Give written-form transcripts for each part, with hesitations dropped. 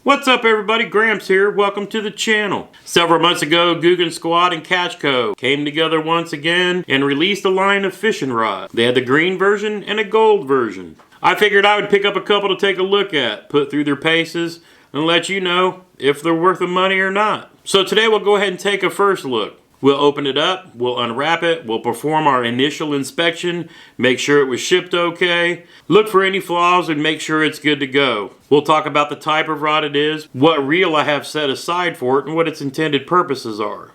What's up everybody, Gramps here, welcome to the channel. Several months ago, Googan Squad and Catch Co. came together once again and released a line of fishing rods. They had the green version and a gold version. I figured I would pick up a couple to take a look at, put through their paces, and let you know if they're worth the money or not. So today we'll go ahead and take a first look. We'll open it up, we'll unwrap it, we'll perform our initial inspection, make sure it was shipped okay, look for any flaws and make sure it's good to go. We'll talk about the type of rod it is, what reel I have set aside for it, and what its intended purposes are.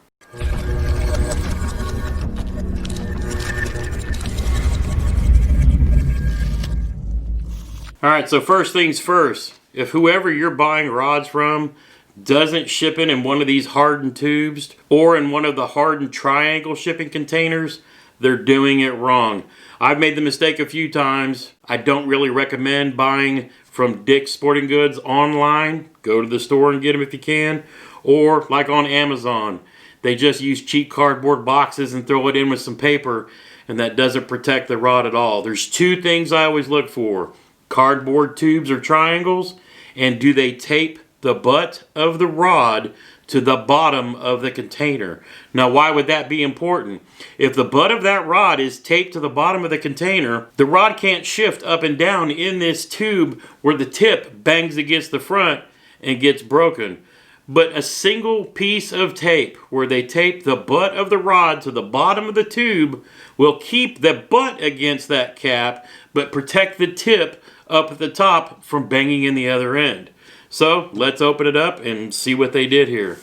Alright, so first things first, if whoever you're buying rods from doesn't ship it in one of these hardened tubes or in one of the hardened triangle shipping containers, they're doing it wrong. I've made the mistake a few times. I don't really recommend buying from Dick's Sporting Goods online. Go to the store and get them if you can. Or like on Amazon, they just use cheap cardboard boxes and throw it in with some paper, and that doesn't protect the rod at all. There's two things I always look for: cardboard tubes or triangles, and do they tape the butt of the rod to the bottom of the container. Now, why would that be important? If the butt of that rod is taped to the bottom of the container, the rod can't shift up and down in this tube where the tip bangs against the front and gets broken. But a single piece of tape where they tape the butt of the rod to the bottom of the tube will keep the butt against that cap, but protect the tip up at the top from banging in the other end. So let's open it up and see what they did here.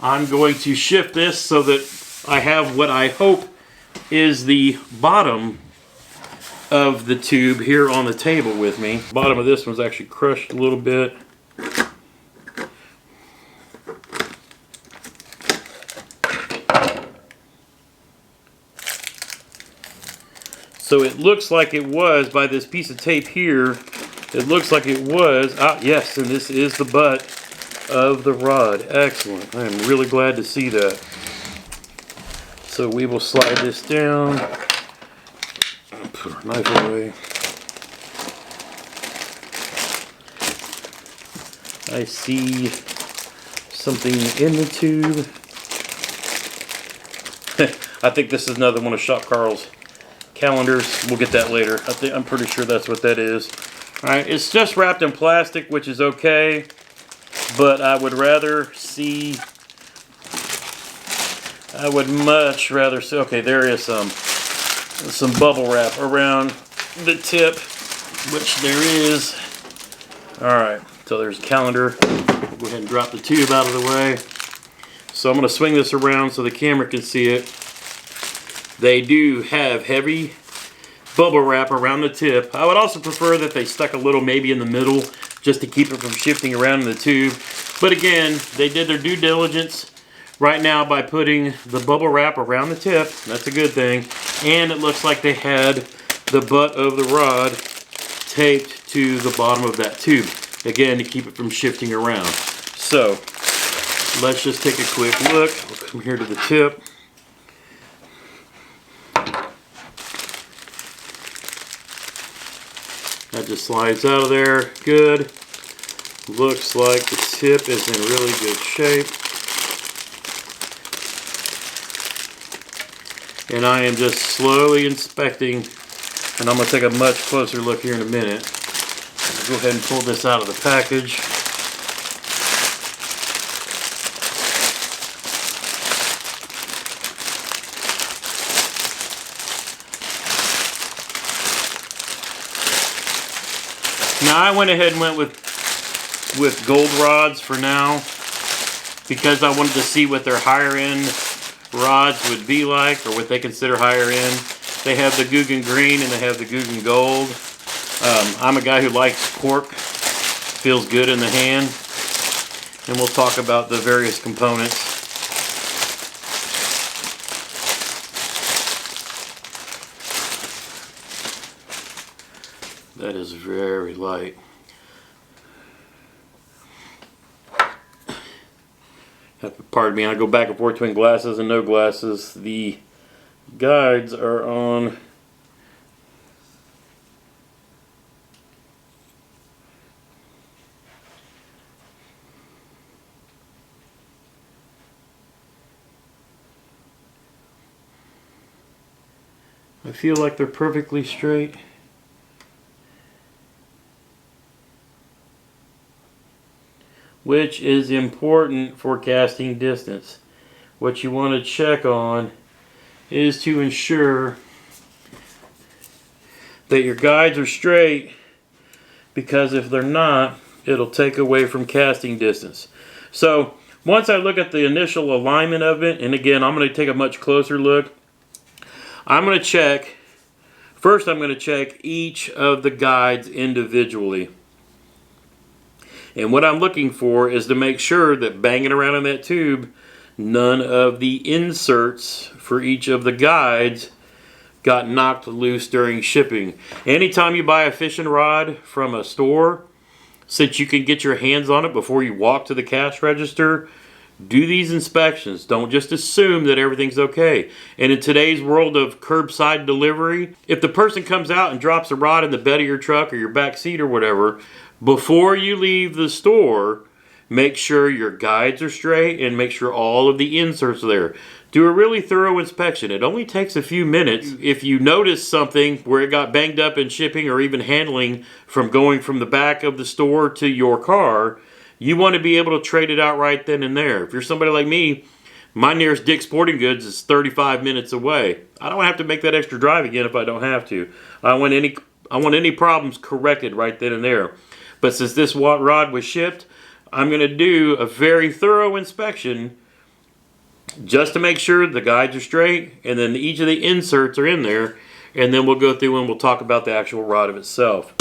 I'm going to shift this so that I have what I hope is the bottom of the tube here on the table with me. The bottom of this one's actually crushed a little bit. So it looks like it was, by this piece of tape here, it looks like it was, yes, and this is the butt of the rod. Excellent. I am really glad to see that. So we will slide this down. Put our knife away. I see something in the tube. I think this is another one of Shop Carl's calendars. We'll get that later. I'm pretty sure that's what that is. Alright, it's just wrapped in plastic, which is okay, but I would much rather see, okay, there is some bubble wrap around the tip, which there is. Alright, so there's a calendar. We'll go ahead and drop the tube out of the way. So I'm going to swing this around so the camera can see it. They do have heavy bubble wrap around the tip. I would also prefer that they stuck a little maybe in the middle just to keep it from shifting around in the tube. But again, they did their due diligence right now by putting the bubble wrap around the tip. That's a good thing. And it looks like they had the butt of the rod taped to the bottom of that tube. Again, to keep it from shifting around. So, let's just take a quick look. We'll come here to the tip. That just slides out of there. Good. Looks like the tip is in really good shape. And I am just slowly inspecting, and I'm going to take a much closer look here in a minute. I'll go ahead and pull this out of the package. Now I went ahead and went with gold rods for now because I wanted to see what their higher end rods would be like, or what they consider higher end. They have the Googan Green and they have the Googan Gold. I'm a guy who likes cork. Feels good in the hand. And we'll talk about the various components. That is very light. Pardon me, I go back and forth between glasses and no glasses. The guides are on I feel like they're perfectly straight. Which is important for casting distance. What you want to check on is to ensure that your guides are straight, because if they're not, it'll take away from casting distance. So once I look at the initial alignment of it, and again I'm going to take a much closer look, I'm going to check, first I'm going to check each of the guides individually. And what I'm looking for is to make sure that banging around in that tube, none of the inserts for each of the guides got knocked loose during shipping. Anytime you buy a fishing rod from a store, since you can get your hands on it before you walk to the cash register, do these inspections. Don't just assume that everything's okay. And in today's world of curbside delivery, if the person comes out and drops a rod in the bed of your truck or your back seat or whatever, before you leave the store, make sure your guides are straight and make sure all of the inserts are there. Do a really thorough inspection. It only takes a few minutes. If you notice something where it got banged up in shipping or even handling from going from the back of the store to your car, you want to be able to trade it out right then and there. If you're somebody like me, my nearest Dick's Sporting Goods is 35 minutes away. I don't have to make that extra drive again if I don't have to. I want any problems corrected right then and there. But since this rod was shipped, I'm going to do a very thorough inspection just to make sure the guides are straight, and then each of the inserts are in there, and then we'll go through and we'll talk about the actual rod of itself.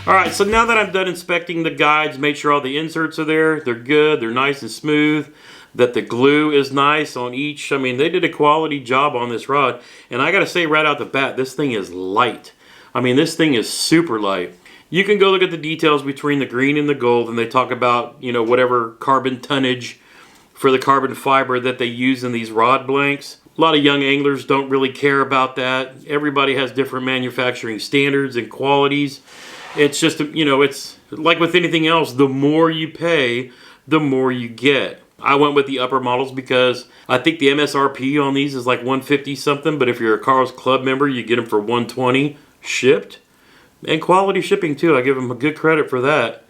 Alright, so now that I'm done inspecting the guides, make sure all the inserts are there, they're good, they're nice and smooth, that the glue is nice on each. I mean, they did a quality job on this rod, and I gotta say right out the bat, this thing is light. I mean, this thing is super light. You can go look at the details between the green and the gold, and they talk about, you know, whatever carbon tonnage for the carbon fiber that they use in these rod blanks. A lot of young anglers don't really care about that. Everybody has different manufacturing standards and qualities. It's just, you know, it's like with anything else, the more you pay, the more you get. I went with the upper models because I think the MSRP on these is like $150 something, but if you're a Carl's Club member, you get them for $120 shipped. And quality shipping too, I give them a good credit for that.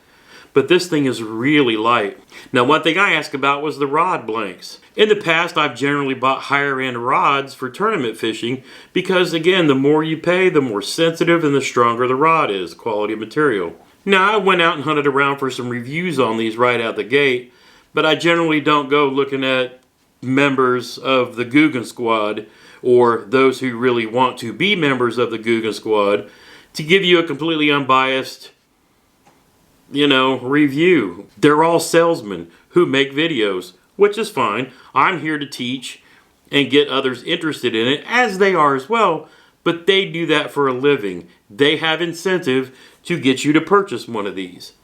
But this thing is really light. Now, one thing I asked about was the rod blanks. In the past, I've generally bought higher end rods for tournament fishing because, again, the more you pay, the more sensitive and the stronger the rod is, quality of material. Now, I went out and hunted around for some reviews on these right out the gate, but I generally don't go looking at members of the Googan Squad or those who really want to be members of the Googan Squad to give you a completely unbiased, review. They're all salesmen who make videos, which is fine. I'm here to teach and get others interested in it, as they are as well, but they do that for a living. They have incentive to get you to purchase one of these.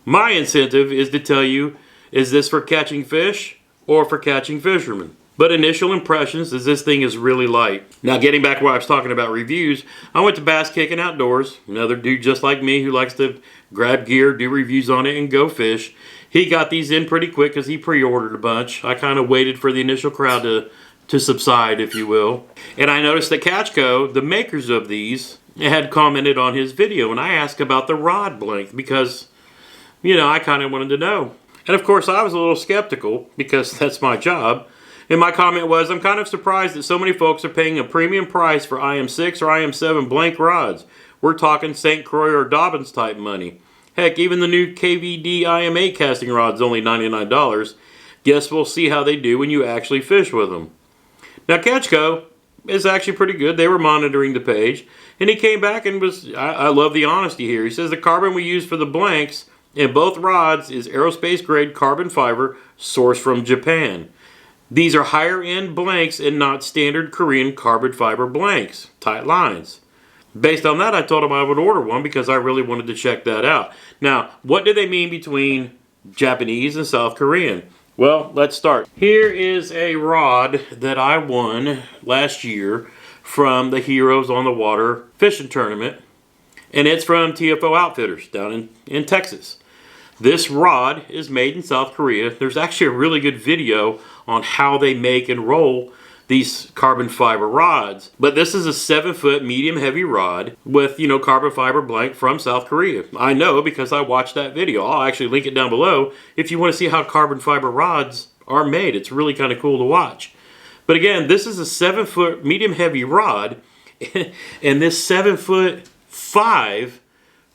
My incentive is to tell you, is this for catching fish or for catching fishermen? But initial impressions is this thing is really light. Now, getting back to what I was talking about reviews, I went to Bass Kicking Outdoors, another dude just like me who likes to grab gear, do reviews on it, and go fish. He got these in pretty quick because he pre-ordered a bunch. I kind of waited for the initial crowd to subside, if you will. And I noticed that Catchco, the makers of these, had commented on his video, and I asked about the rod length because, I kind of wanted to know. And of course, I was a little skeptical because that's my job. And my comment was, I'm kind of surprised that so many folks are paying a premium price for IM6 or IM7 blank rods. We're talking St. Croix or Dobbins type money. Heck, even the new KVD IM8 casting rod's only $99. Guess we'll see how they do when you actually fish with them. Now, Catchco is actually pretty good. They were monitoring the page. And he came back and I love the honesty here. He says the carbon we use for the blanks in both rods is aerospace grade carbon fiber sourced from Japan. These are higher end blanks and not standard Korean carbon fiber blanks, tight lines. Based on that, I told them I would order one because I really wanted to check that out. Now, what do they mean between Japanese and South Korean? Well, let's start. Here is a rod that I won last year from the Heroes on the Water fishing tournament. And it's from TFO Outfitters down in Texas. This rod is made in South Korea. There's actually a really good video on how they make and roll these carbon fiber rods. But this is a 7-foot medium heavy rod with, you know, carbon fiber blank from South Korea. I know because I watched that video. I'll actually link it down below if you want to see how carbon fiber rods are made. It's really kind of cool to watch. But again, this is a 7-foot medium heavy rod, and this 7'5"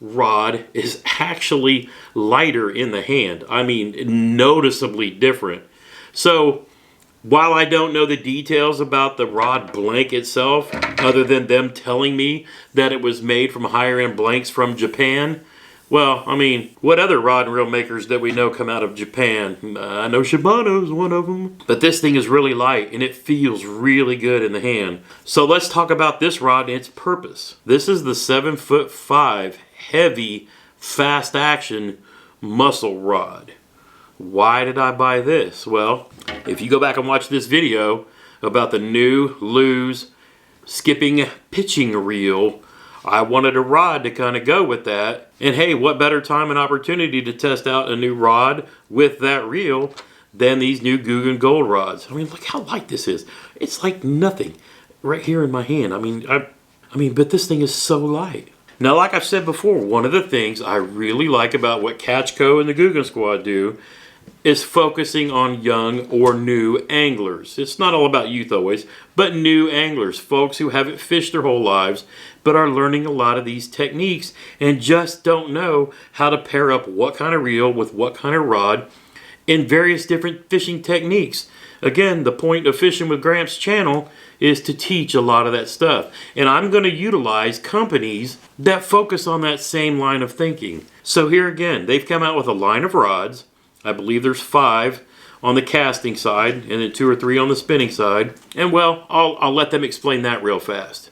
rod is actually lighter in the hand. I mean, noticeably different. So while I don't know the details about the rod blank itself, other than them telling me that it was made from higher end blanks from Japan, well, I mean, what other rod and reel makers that we know come out of Japan? I know Shimano's one of them. But this thing is really light and it feels really good in the hand. So let's talk about this rod and its purpose. This is the 7'5" heavy, fast action muscle rod. Why did I buy this? Well, if you go back and watch this video about the new Lew's skipping pitching reel, I wanted a rod to kind of go with that. And hey, what better time and opportunity to test out a new rod with that reel than these new Googan Gold rods. I mean, look how light this is. It's like nothing right here in my hand. I mean, but this thing is so light. Now, like I've said before, one of the things I really like about what Catch Co and the Googan Squad do is focusing on young or new anglers. It's not all about youth always, but new anglers, folks who haven't fished their whole lives, but are learning a lot of these techniques and just don't know how to pair up what kind of reel with what kind of rod in various different fishing techniques. Again, the point of Fishing with Gramps channel is to teach a lot of that stuff. And I'm going to utilize companies that focus on that same line of thinking. So here again, they've come out with a line of rods. I believe there's 5 on the casting side and then 2 or 3 on the spinning side. And well, I'll let them explain that real fast.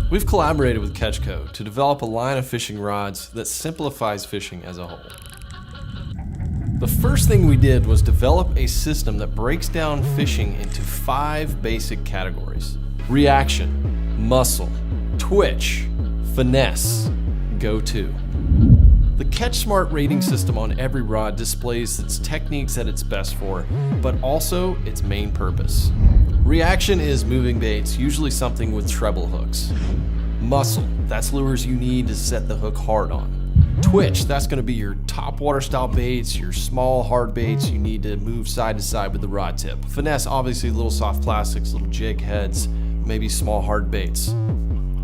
We've collaborated with Catch Co to develop a line of fishing rods that simplifies fishing as a whole. The first thing we did was develop a system that breaks down fishing into 5 basic categories: reaction, muscle, twitch, finesse, go-to. The Catch Smart rating system on every rod displays its techniques at its best for, but also its main purpose. Reaction is moving baits, usually something with treble hooks. Muscle, that's lures you need to set the hook hard on. Twitch, that's going to be your top water style baits, your small hard baits you need to move side to side with the rod tip. Finesse, obviously little soft plastics, little jig heads, maybe small hard baits.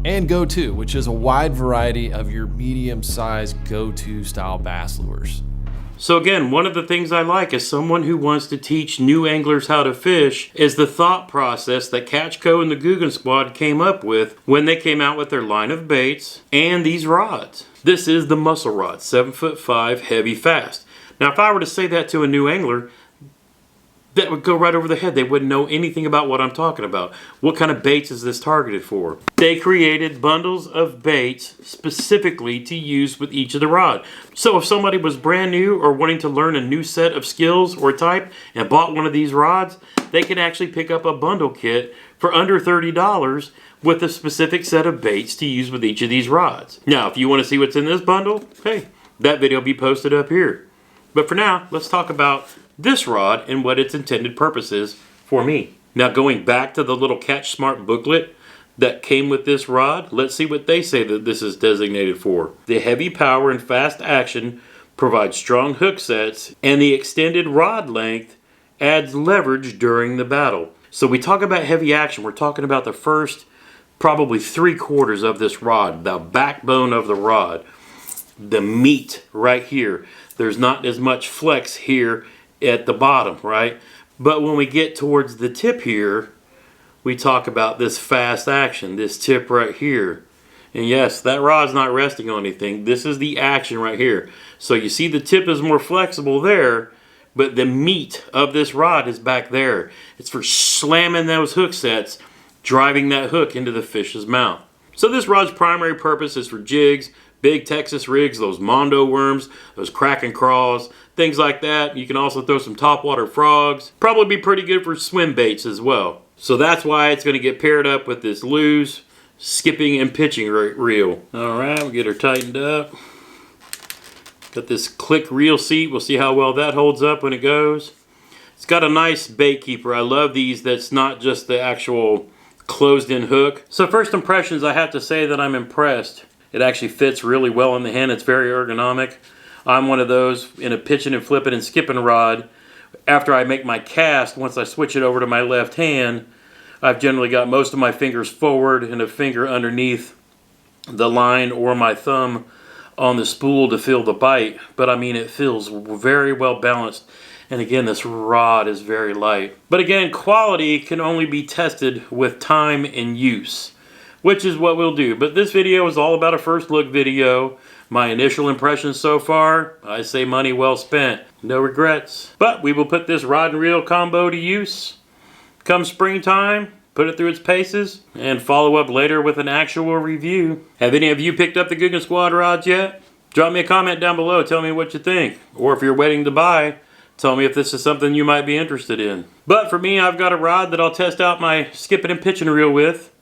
And go-to, which is a wide variety of your medium-sized go-to style bass lures. So again, one of the things I like as someone who wants to teach new anglers how to fish is the thought process that Catch Co and the Googan Squad came up with when they came out with their line of baits and these rods. This is the muscle rod, 7'5", heavy, fast. Now if I were to say that to a new angler, that would go right over the head. They wouldn't know anything about what I'm talking about. What kind of baits is this targeted for? They created bundles of baits specifically to use with each of the rod. So if somebody was brand new or wanting to learn a new set of skills or type and bought one of these rods, they could actually pick up a bundle kit for under $30 with a specific set of baits to use with each of these rods. Now, if you want to see what's in this bundle, hey, that video will be posted up here. But for now, let's talk about this rod and what its intended purpose is for me. Now going back to the little Catch Smart booklet that came with this rod, let's see what they say that this is designated for. The heavy power and fast action provides strong hook sets, and the extended rod length adds leverage during the battle. So we talk about heavy action, we're talking about the first probably 3/4 of this rod, the backbone of the rod, the meat right here. There's not as much flex here at the bottom, right? But when we get towards the tip here, we talk about this fast action, this tip right here. And yes, that rod's not resting on anything. This is the action right here. So you see the tip is more flexible there, but the meat of this rod is back there. It's for slamming those hook sets, driving that hook into the fish's mouth. So this rod's primary purpose is for jigs, big Texas rigs, those Mondo worms, those Kraken craws, things like that. You can also throw some topwater frogs. Probably be pretty good for swim baits as well. So that's why it's going to get paired up with this loose skipping and pitching reel. Alright, we'll get her tightened up. Got this click reel seat. We'll see how well that holds up when it goes. It's got a nice bait keeper. I love these that's not just the actual closed-in hook. So first impressions, I have to say that I'm impressed. It actually fits really well in the hand. It's very ergonomic. I'm one of those in a pitching and flipping and skipping rod. After I make my cast, once I switch it over to my left hand, I've generally got most of my fingers forward and a finger underneath the line or my thumb on the spool to feel the bite. But I mean, it feels very well balanced. And again, this rod is very light. But again, quality can only be tested with time and use, which is what we'll do. But this video is all about a first look video. My initial impressions so far, I say money well spent. No regrets. But we will put this rod and reel combo to use come springtime, put it through its paces, and follow up later with an actual review. Have any of you picked up the Googan Squad rods yet? Drop me a comment down below, tell me what you think. Or if you're waiting to buy, tell me if this is something you might be interested in. But for me, I've got a rod that I'll test out my skipping and pitching reel with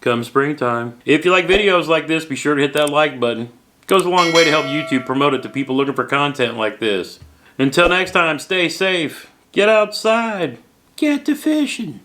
come springtime. If you like videos like this, be sure to hit that like button. It goes a long way to help YouTube promote it to people looking for content like this. Until next time, stay safe, get outside, get to fishing.